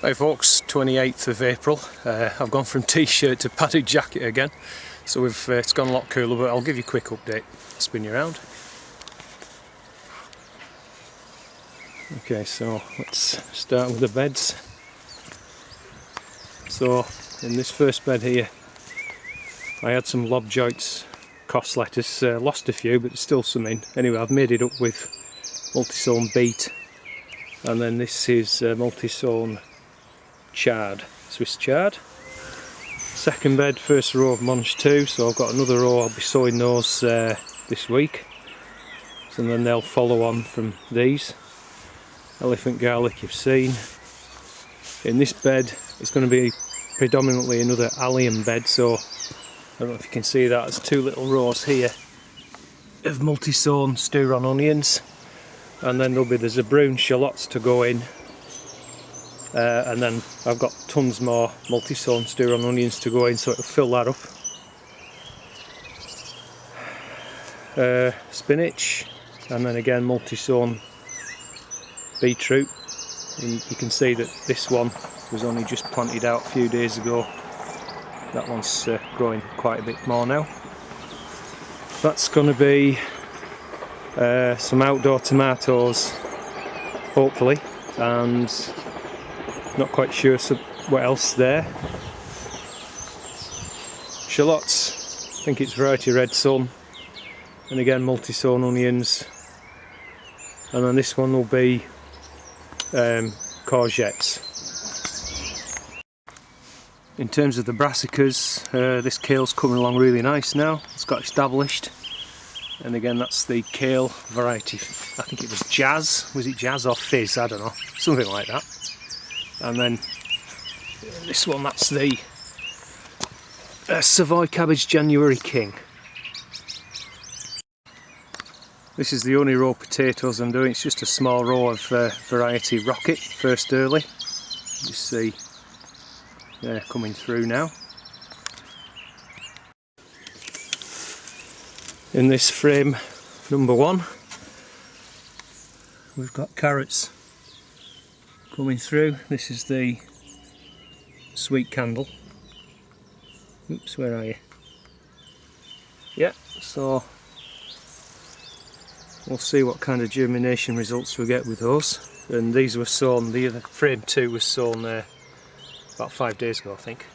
Hey folks, 28th of April. I've gone from t-shirt to padded jacket again, so it's gone a lot cooler, but I'll give you a quick update. Spin you around. Okay, so let's start with the beds. So in this first bed here, I had some lob joints, cost lettuce, lost a few, but there's still some in. Anyway, I've made it up with multi-sown beet, and then this is multi-sown chard, Swiss chard. Second bed, first row of Monge 2, so I've got another row. I'll be sowing those this week, so then they'll follow on from these. Elephant garlic you've seen. In this bed it's going to be predominantly another allium bed, so I don't know if you can see that, there's two little rows here of multi-sown stew-on onions, and then there's a brown shallots to go in. And then I've got tons more multi-sown stew-on onions to go in, so it'll fill that up. Spinach, and then again multi-sown beetroot. And you can see that this one was only just planted out a few days ago. That one's growing quite a bit more now. That's going to be some outdoor tomatoes, hopefully, and not quite sure what else there. Shallots, I think it's variety red sun, and again multi-sown onions, and then this one will be courgettes. In terms of the brassicas, this kale's coming along really nice now. It's got established, and again that's the kale variety. I think it was Jazz. Was it Jazz or Fizz? I don't know, something like that. And then this one, that's the Savoy Cabbage January King. This is the only row of potatoes I'm doing. It's just a small row of variety Rocket, first early. You see they're coming through now. In this frame number 1, we've got carrots coming through. This is the sweet candle. Oops, where are you? Yeah, so we'll see what kind of germination results we get with those. And these were sown, the other frame 2 was sown about 5 days ago, I think.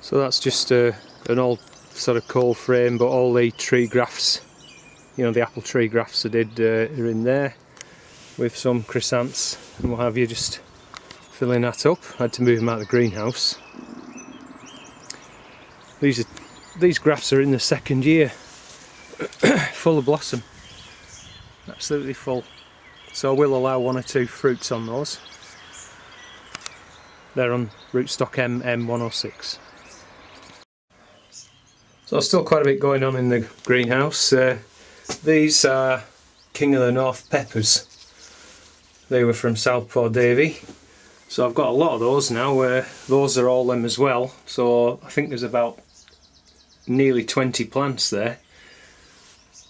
So that's just an old sort of coal frame, but all the tree grafts, you know, the apple tree grafts I did are in there, with some chrysanths and what have you, just filling that up. I had to move them out of the greenhouse. These grafts are in the second year, full of blossom, absolutely full. So I will allow 1 or 2 fruits on those. They're on rootstock MM106. So still quite a bit going on in the greenhouse. These are King of the North peppers. They were from Southpaw Davy. So I've got a lot of those now. Those are all them as well. So I think there's about nearly 20 plants there.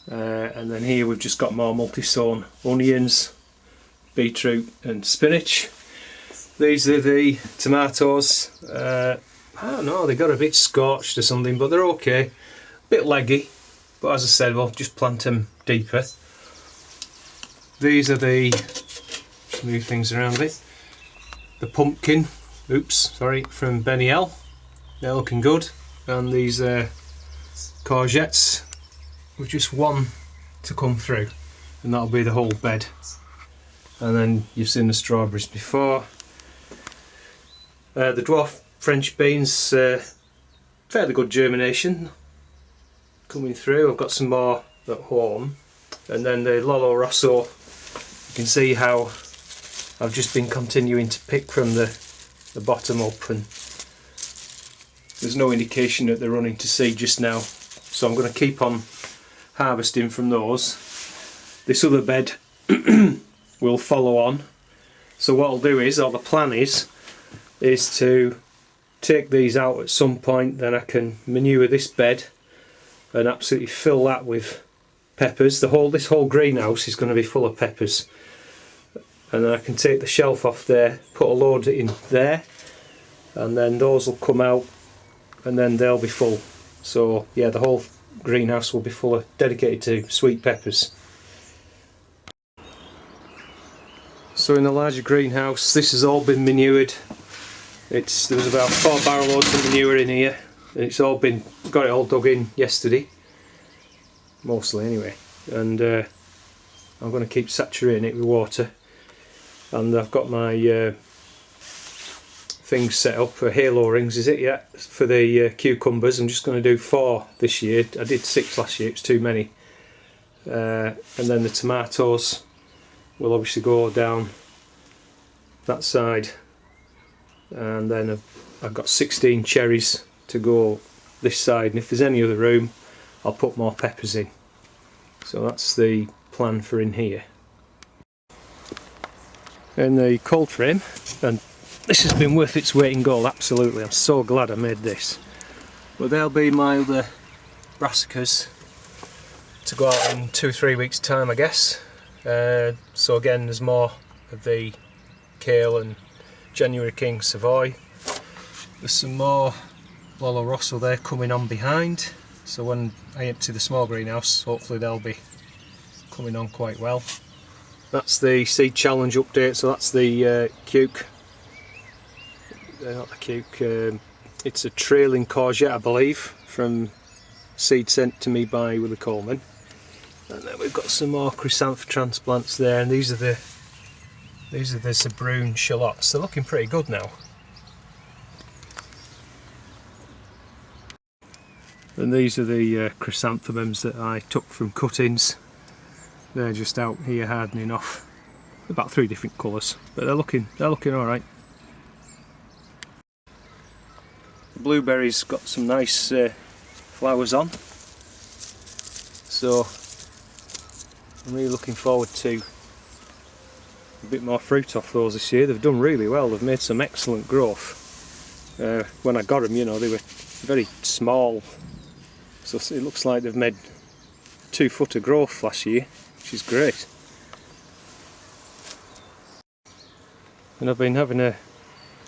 And then here we've just got more multi-sown onions, beetroot and spinach. These are the tomatoes. I don't know, they got a bit scorched or something, but they're okay. A bit leggy, but as I said, we'll just plant them deeper. These are the, just move things around a bit, the pumpkin, from Benny L. They're looking good. And these courgettes, with just 1 to come through, and that'll be the whole bed. And then you've seen the strawberries before. The dwarf French beans, fairly good germination coming through. I've got some more at home. And then the Lolo Rosso, you can see how I've just been continuing to pick from the bottom up, and there's no indication that they're running to seed just now. So I'm going to keep on harvesting from those. This other bed will follow on. So what I'll do is, or the plan is to take these out at some point. Then I can manure this bed and absolutely fill that with peppers. This whole greenhouse is going to be full of peppers, and then I can take the shelf off there, put a load in there, and then those will come out, and then they'll be full. So yeah, the whole greenhouse will be full of dedicated to sweet peppers. So in the larger greenhouse, this has all been manured. There was about 4 barrel loads of manure in here, and it's all got it all dug in yesterday, mostly anyway. And I'm going to keep saturating it with water. And I've got my things set up for halo rings, is it? Yeah, for the cucumbers. I'm just going to do 4 this year. I did 6 last year, it's too many. And then the tomatoes will obviously go down that side. And then I've got 16 cherries to go this side. And if there's any other room, I'll put more peppers in. So that's the plan for in here. In the cold frame, and this has been worth its weight in gold, absolutely. I'm so glad I made this. But there'll be my other brassicas to go out in 2-3 weeks time, I guess. So again, there's more of the kale and January King Savoy. There's some more Lolo Rosso there coming on behind. So when I empty the small greenhouse, hopefully they'll be coming on quite well. That's the seed challenge update, so that's the cuke. Not the cuke, it's a trailing courgette, I believe, from seed sent to me by Willie Coleman. And then we've got some more chrysanthemum transplants there, and these are the Zabroon shallots. They're looking pretty good now. And these are the chrysanthemums that I took from cuttings. They're just out here hardening off. About 3 different colours, but they're looking all right. The blueberries got some nice flowers on, so I'm really looking forward to a bit more fruit off those this year. They've done really well. They've made some excellent growth. When I got them, you know, they were very small, so it looks like they've made 2 foot of growth last year, which is great. And I've been having a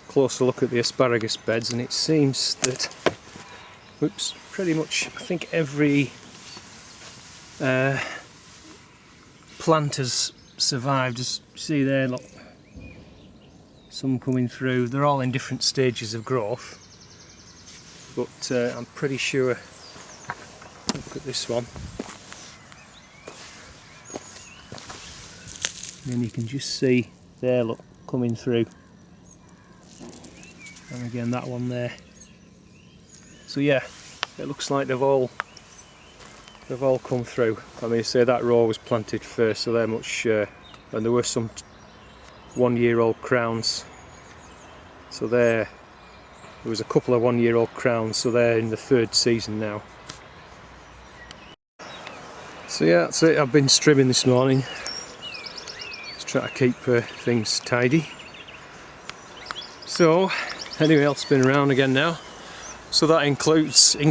closer look at the asparagus beds, and it seems that, whoops, pretty much I think every plant has survived. Just see there, look, some coming through. They're all in different stages of growth, but I'm pretty sure, look at this one, and you can just see there, look, coming through, and again that one there. So yeah, it looks like they've all come through. I mean, say that row was planted first, so they're much, and there were some 1-year-old crowns, so there was a couple of 1-year-old crowns, so they're in the 3rd season now. So yeah, that's it. I've been strimming this morning, just trying to keep things tidy. So anyway, I'll spin around again now. So that concludes the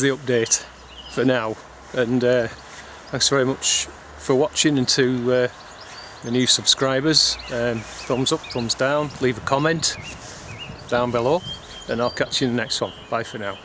update for now, and thanks very much for watching, and to the new subscribers, thumbs up, thumbs down, leave a comment down below, and I'll catch you in the next one. Bye for now.